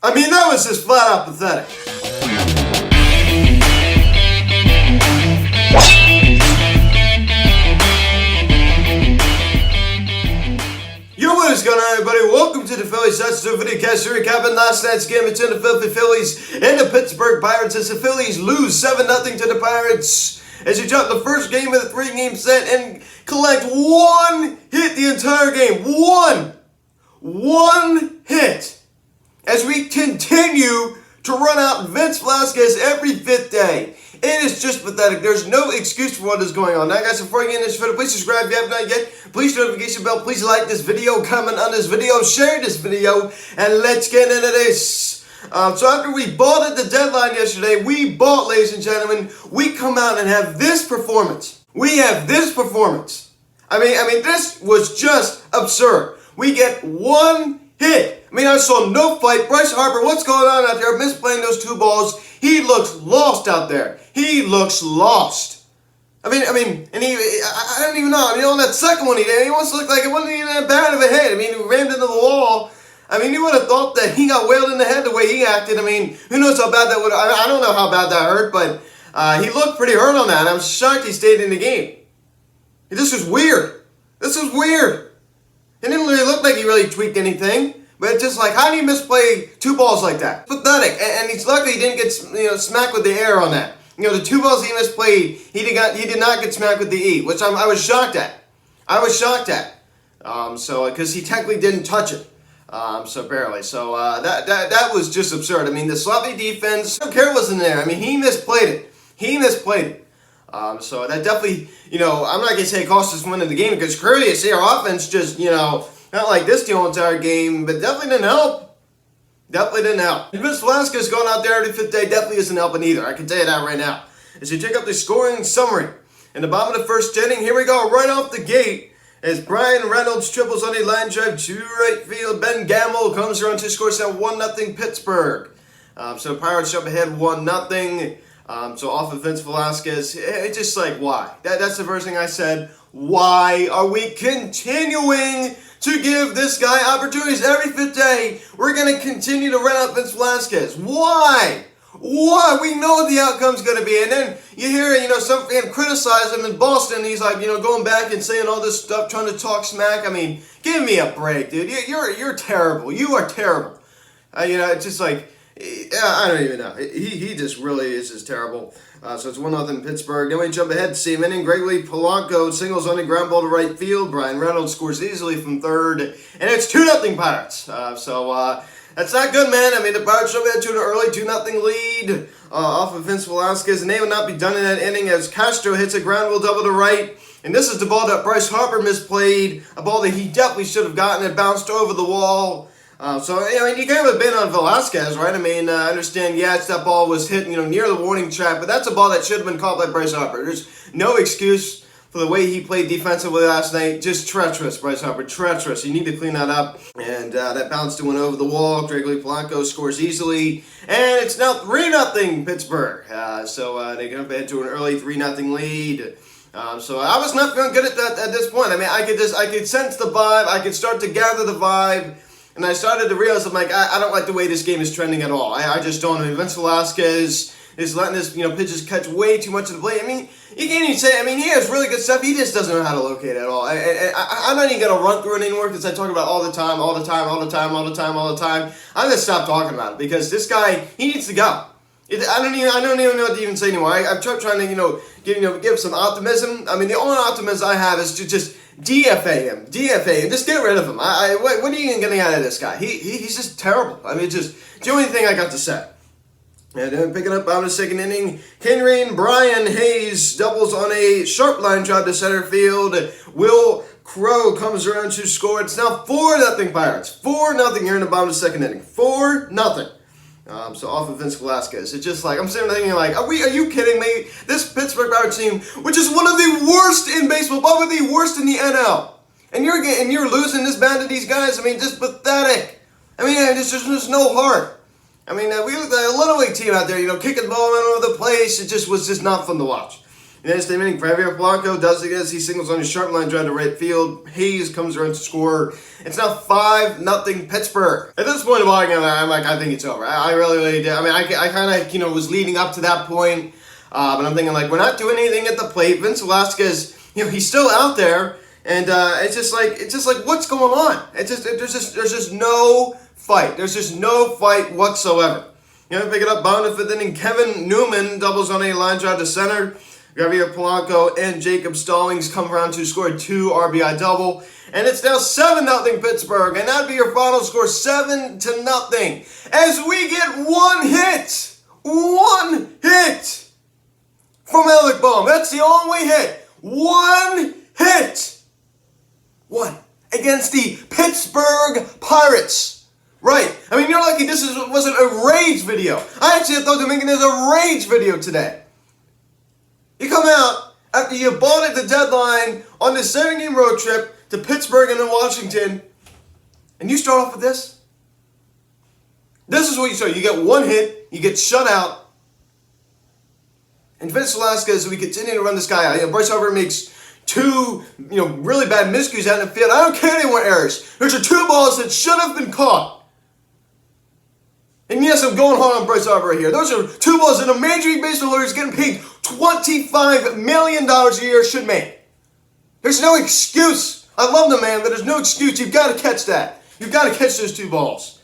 I mean, that was just flat out pathetic. Yo, what is going on, everybody? Welcome to the Phillies. That's the video cast recapping last night's game between the Philadelphia Phillies and the Pittsburgh Pirates as the Phillies lose 7-0 to the Pirates as you drop the first game of the 3-game set and collect one hit the entire game. One hit. As we continue to run out Vince Velasquez every fifth day. It is just pathetic. There's no excuse for what is going on. Now, guys, before I get into this video, please subscribe if you have not yet. Please notification bell. Please like this video, comment on this video, share this video, and let's get into this. So after we bought at the deadline yesterday, ladies and gentlemen, we come out and have this performance. We have this performance. I mean, this was just absurd. We get one hit. I mean, I saw no fight. Bryce Harper, what's going on out there? Misplaying those two balls. He looks lost out there. He looks lost. I mean, and I don't even know. I mean, on that second one he did, he almost looked like it wasn't even that bad of a hit. I mean, he rammed into the wall. I mean, you would have thought that he got whaled in the head the way he acted. I mean, who knows how bad that would have, I don't know how bad that hurt, but he looked pretty hurt on that. And I'm shocked he stayed in the game. This was weird. This was weird. It didn't really look like he really tweaked anything. But it's just like, how do you misplay two balls like that? Pathetic. And he's lucky he didn't get smacked with the air on that. The two balls he misplayed, he did not get smacked with the E, which I was shocked at. Because he technically didn't touch it. Barely. So that was just absurd. I mean, the sloppy defense, I don't care what's in there. I mean, he misplayed it. So that definitely, I'm not going to say it cost us winning the game because clearly our offense just, not like this the whole entire game, but definitely didn't help. And Vince Velasquez going out there every fifth day definitely isn't helping either. I can tell you that right now. As you check out the scoring summary. In the bottom of the first inning, here we go, right off the gate. As Brian Reynolds triples on a line drive to right field. Ben Gamble comes around to score, now 1-0 Pittsburgh. So the Pirates jump ahead 1-0. So off of Vince Velasquez, it's just like, why? That's the first thing I said. Why are we continuing to give this guy opportunities every fifth day? We're going to continue to run out Vince Velasquez. Why? We know what the outcome's going to be. And then you hear, some fan criticize him in Boston. He's like, going back and saying all this stuff, trying to talk smack. I mean, give me a break, dude. You're terrible. You are terrible. It's just like, I don't even know. He just really is just terrible. So it's 1-0 Pittsburgh. Then we jump ahead to same inning. Gregory Polanco singles on a ground ball to right field. Brian Reynolds scores easily from third. And it's 2-0 Pirates. That's not good, man. I mean, the Pirates jump ahead to an early 2-0 lead off of Vince Velasquez. And they would not be done in that inning as Castro hits a ground ball double to right. And this is the ball that Bryce Harper misplayed. A ball that he definitely should have gotten. It bounced over the wall. You can't have been on Velasquez, right? I mean, I understand, yes, that ball was hit, near the warning track, but that's a ball that should have been caught by Bryce Harper. There's no excuse for the way he played defensively last night. Just treacherous, Bryce Harper, treacherous. You need to clean that up. And that bounced went over the wall. Gregory Polanco scores easily. And it's now 3-0 Pittsburgh. They come ahead to an early 3-0 lead. So I was not feeling good at this point. I mean, I could sense the vibe. I could start to gather the vibe. And I started to realize, I'm like, I don't like the way this game is trending at all. I just don't. I mean, Vince Velasquez is letting his pitches catch way too much of the plate. I mean, you can't even say, he has really good stuff. He just doesn't know how to locate it at all. I'm not even going to run through it anymore because I talk about it all the time. I'm going to stop talking about it because this guy, he needs to go. I don't even know what to even say anymore. I've tried trying to, give some optimism. I mean, the only optimism I have is to just DFA him. Just get rid of him. What are you even getting out of this guy? He's just terrible. I mean, just the only thing I got to say. And then picking up out of the second inning, Henry and Brian Hayes doubles on a sharp line drive to center field. Will Crow comes around to score. It's now 4-0 Pirates. 4-0 here in the bottom of the second inning. 4-0. So off of Vince Velasquez. It's just like, I'm sitting there thinking like, are you kidding me? This Pittsburgh Pirates team, which is one of the worst in baseball, probably the worst in the NL. And you're losing this bad to these guys. I mean, just pathetic. I mean, there's just no heart. I mean, we looked at a Little League team out there, kicking the ball all over the place. It just was not fun to watch. In the same inning, Javier Polanco does it again. He singles on his sharp line drive to right field. Hayes comes around to score. It's now 5-0 Pittsburgh. At this point, I'm like, I think it's over. I really did. I mean, I kind of, was leading up to that point. But I'm thinking, like, we're not doing anything at the plate. Vince Velasquez, he's still out there. And it's just like, what's going on? There's just no fight. There's just no fight whatsoever. Pick it up, bottom of the 5th inning. Kevin Newman doubles on a line drive to center. Javier Polanco and Jacob Stallings come around to score a 2 RBI double. And it's now 7-0 Pittsburgh. And that'd be your final score, 7-0. As we get one hit from Alec Bohm. That's the only hit. One hit. One. Against the Pittsburgh Pirates. Right. I mean, you're lucky this wasn't a rage video. I actually thought they were making this a rage video today. You come out after you bought at the deadline on this 7-game road trip to Pittsburgh and then Washington, and you start off with this? This is what you start. You get one hit, you get shut out, and Vince Velasquez, we continue to run this guy out. Bryce Harper makes 2, really bad miscues out in the field. I don't care anyone errors. Those are 2 balls that should have been caught. And yes, I'm going hard on Bryce Harper right here. Those are 2 balls that a Major League Baseball player is getting paid $25 million a year should make. There's no excuse. I love the man, but there's no excuse. You've got to catch that. You've got to catch those 2 balls.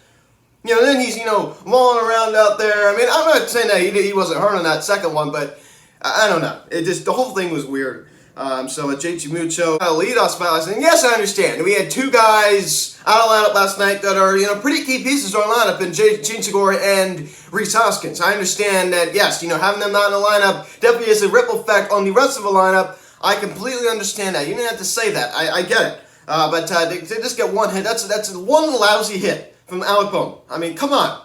Then he's, mulling around out there. I mean, I'm not saying that he wasn't hurt on that second one, but I don't know. The whole thing was weird. So at JT Mucho, leadoff spot last night. Yes, I understand. We had 2 guys out of lineup last night that are, pretty key pieces to our lineup in Gene Segura and Rhys Hoskins. I understand that, yes, having them not in the lineup definitely has a ripple effect on the rest of the lineup. I completely understand that. You didn't have to say that. I get it. But to just get one hit, that's one lousy hit from Alec Bohm. I mean, come on.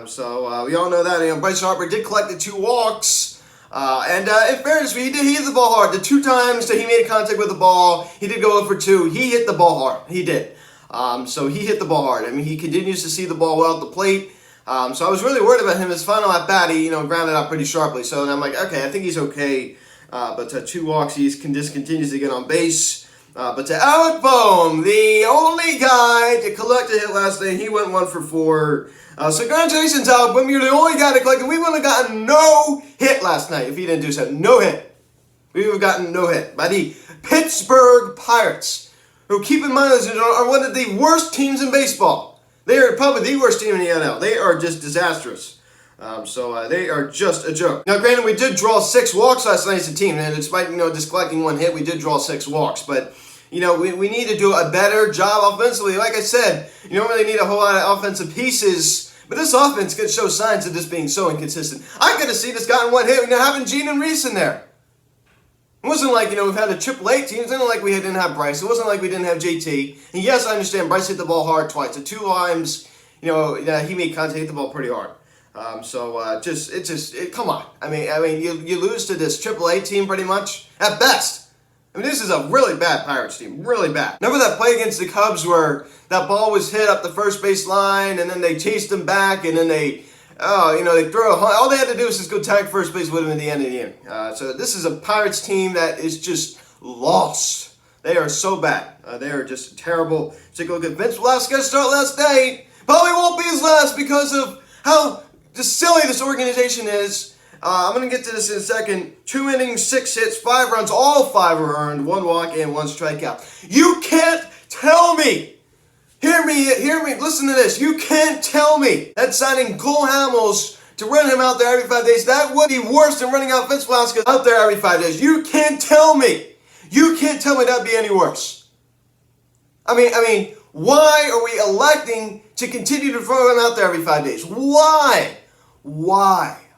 So we all know that. Bryce Harper did collect the 2 walks. And in fairness, he hit the ball hard. The 2 times that he made contact with the ball, he did go 0 for 2. He hit the ball hard. He did. So he hit the ball hard. I mean, he continues to see the ball well at the plate. So I was really worried about him. His final at bat, he grounded out pretty sharply. So I'm like, okay, I think he's okay. But 2 walks, he just continues to get on base. But to Alec Bohm, the only guy to collect a hit last night, he went 1 for 4. So congratulations, Alec Bohm. You're the only guy to collect, and we would have gotten no hit last night if he didn't do so. No hit. We would have gotten no hit by the Pittsburgh Pirates, who, keep in mind, are one of the worst teams in baseball. They are probably the worst team in the NL. They are just disastrous. So they are just a joke. Now, granted, we did draw 6 walks last night as a team, and despite just collecting 1 hit, we did draw 6 walks. But we need to do a better job offensively. Like I said, you don't really need a whole lot of offensive pieces. But this offense could show signs of just being so inconsistent. I could have seen us gotten 1 hit, having Gene and Rhys in there. It wasn't like, we've had a AAA team. It wasn't like we didn't have Bryce. It wasn't like we didn't have JT. And yes, I understand Bryce hit the ball hard twice. The 2 times, he made contact, hit the ball pretty hard. Come on. I mean, you lose to this AAA team pretty much at best. I mean, this is a really bad Pirates team, really bad. Remember that play against the Cubs where that ball was hit up the first base line, and then they chased him back, and then they throw all they had to do was just go tag first base with him at the end of the inning. So this is a Pirates team that is just lost. They are so bad. They are just terrible. Take a look at Vince Velasquez start last night. Probably won't be his last because of how just silly this organization is. I'm going to get to this in a second. 2 innings, 6 hits, 5 runs, all 5 were earned, 1 walk and 1 strikeout. You can't tell me, hear me, listen to this. You can't tell me that signing Cole Hamels to run him out there every 5 days, that would be worse than running out Vince Velasquez out there every 5 days. You can't tell me that'd be any worse. I mean, why are we electing to continue to throw him out there every 5 days? Why?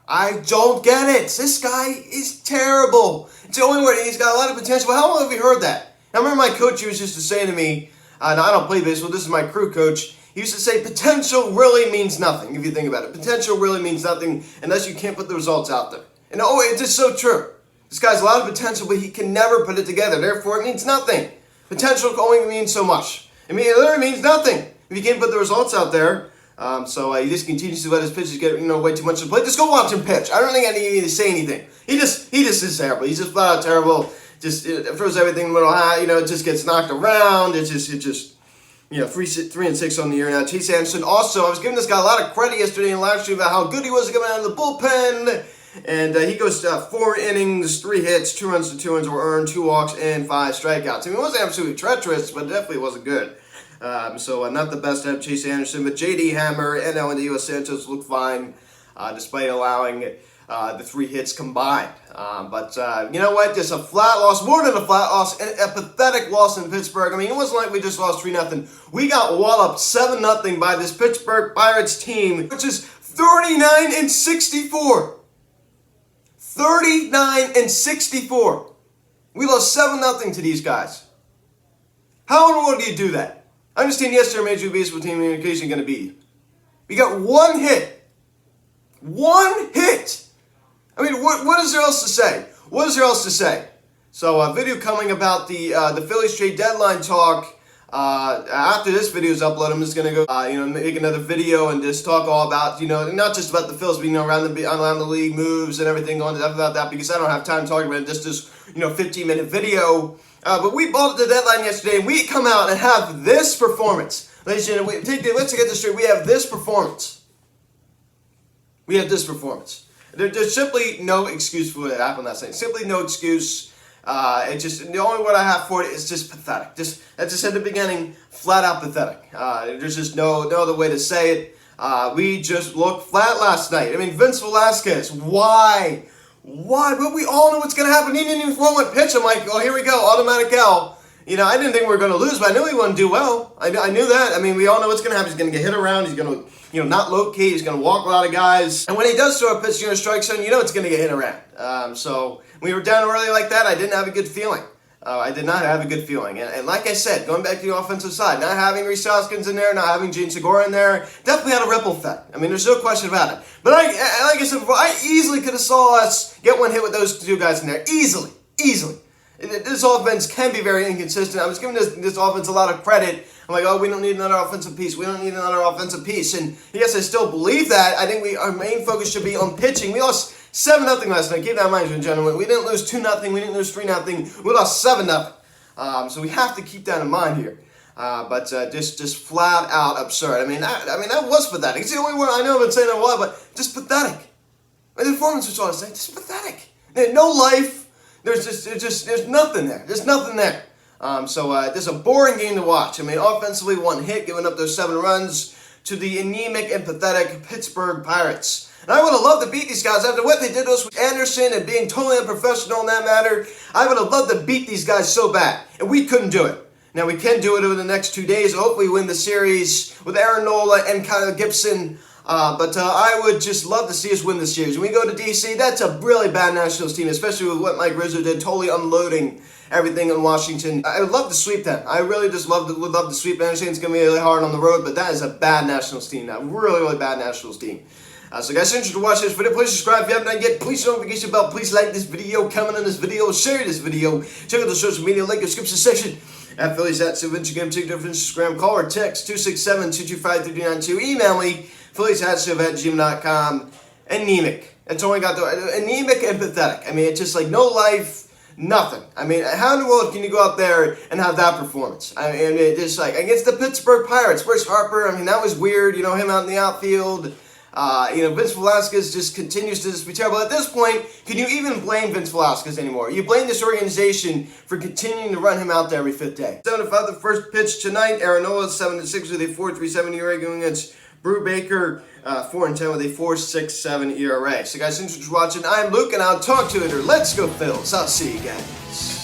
I don't get it. This guy is terrible. It's the only word. He's got a lot of potential. But how long have we heard that? I remember my coach used to say to me, I don't play baseball, this is my crew coach, he used to say potential really means nothing, if you think about it. Potential really means nothing unless you can't put the results out there. And it's just so true. This guy's a lot of potential, but he can never put it together. Therefore, it means nothing. Potential only means so much. It literally means nothing if you can't put the results out there. So he just continues to let his pitches get way too much to play. Just go watch him pitch. I don't think I need to say anything. He just is terrible. He's just flat out terrible. Just throws everything in the middle high. It just gets knocked around. It just 3-6 on the year now. Chase Anderson. Also, I was giving this guy a lot of credit yesterday and last year about how good he was coming out of the bullpen. And he goes 4 innings, 3 hits, 2 runs to 2 runs were earned, 2 walks, and 5 strikeouts. I mean, it wasn't absolutely treacherous, but definitely wasn't good. So not the best to have Chase Anderson, but J.D. Hammer and Los Santos looked fine despite allowing the 3 hits combined. But you know what? Just a flat loss, more than a flat loss, a pathetic loss in Pittsburgh. I mean, it wasn't like we just lost 3-0. We got walloped 7-0 by this Pittsburgh Pirates team, which is 39-64. 39-64. We lost 7-0 to these guys. How in the world do you do that? I understand yesterday Major League Baseball team communication going to beat you. We got 1 hit. 1 hit. I mean, what is there else to say? What is there else to say? So a video coming about the Phillies trade deadline talk. After this video is uploaded, I'm just gonna go make another video and just talk all about not just about the Phillies, but around the league moves and everything going about that, because I don't have time talking about just this 15-minute video. But we bought the deadline yesterday, and we come out and have this performance. Ladies and gentlemen, let's get this straight. We have this performance. We have this performance. There's simply no excuse for what happened last night. Simply no excuse. It's just the only word I have for it is just pathetic. Just as I said at the beginning, flat out pathetic. There's just no other way to say it. We just looked flat last night. I mean, Vince Velasquez, why? But we all know what's going to happen. He didn't even throw one pitch. I'm like, oh, here we go, automatic L. I didn't think we were going to lose, but I knew he wouldn't do well. I knew that. I mean, we all know what's going to happen. He's going to get hit around. He's going to, not locate. He's going to walk a lot of guys. And when he does throw a pitch, strike zone, it's going to get hit around. So when we were down early like that, I didn't have a good feeling. I did not have a good feeling. And like I said, going back to the offensive side, not having Rhys Hoskins in there, not having Gene Segura in there, definitely had a ripple effect. I mean, there's no question about it. But like I said before, I easily could have saw us get 1 hit with those 2 guys in there. Easily. This offense can be very inconsistent. I was giving this offense a lot of credit. I'm like, oh, we don't need another offensive piece. And yes, I still believe that. I think our main focus should be on pitching. We lost 7-0 last night. Keep that in mind, ladies and gentlemen. We didn't lose 2-0. We didn't lose 3-0. We lost 7-0. So we have to keep that in mind here. But just flat out absurd. I mean, that was pathetic. It's the only word I know. I've been saying that a while, but just pathetic. The performance was all I say. Just pathetic. No life. There's nothing there. There's nothing there. So this is a boring game to watch. I mean, offensively, 1 hit, giving up those 7 runs to the anemic and pathetic Pittsburgh Pirates. And I would have loved to beat these guys after what they did to us with Anderson and being totally unprofessional in that matter. I would have loved to beat these guys so bad, and we couldn't do it. Now, we can do it over the next 2 days. Hopefully win the series with Aaron Nola and Kyle Gibson. But I would just love to see us win the series. When we go to D.C., that's a really bad Nationals team, especially with what Mike Rizzo did, totally unloading everything in Washington. I would love to sweep them. I really just would love to sweep them. I understand it's going to be really hard on the road, but that is a bad Nationals team now. Really bad Nationals team. So guys, interested to watch this video, please subscribe if you haven't done yet. Please hit the notification bell. Please like this video, comment on this video, share this video. Check out the social media link in the description section. At Phillies at Instagram, TikTok, Instagram, call or text 267-225-3292. Email me, phillies@gmail.com. Anemic. That's all I got. Anemic and pathetic. I mean, it's just like no life, nothing. I mean, how in the world can you go out there and have that performance? I mean, it's just like against the Pittsburgh Pirates. Where's Harper? I mean, that was weird. Him out in the outfield. Vince Velasquez just continues to just be terrible. At this point, can you even blame Vince Velasquez anymore? You blame this organization for continuing to run him out there every 5th day. 7-5 the first pitch tonight. Aaron Nola 7-6 with a 4.37 ERA going against Brew Baker 4-10 with a 4.67 ERA. So guys, thanks for watching. I'm Luke, and I'll talk to you later. Let's go Phils. I'll see you guys.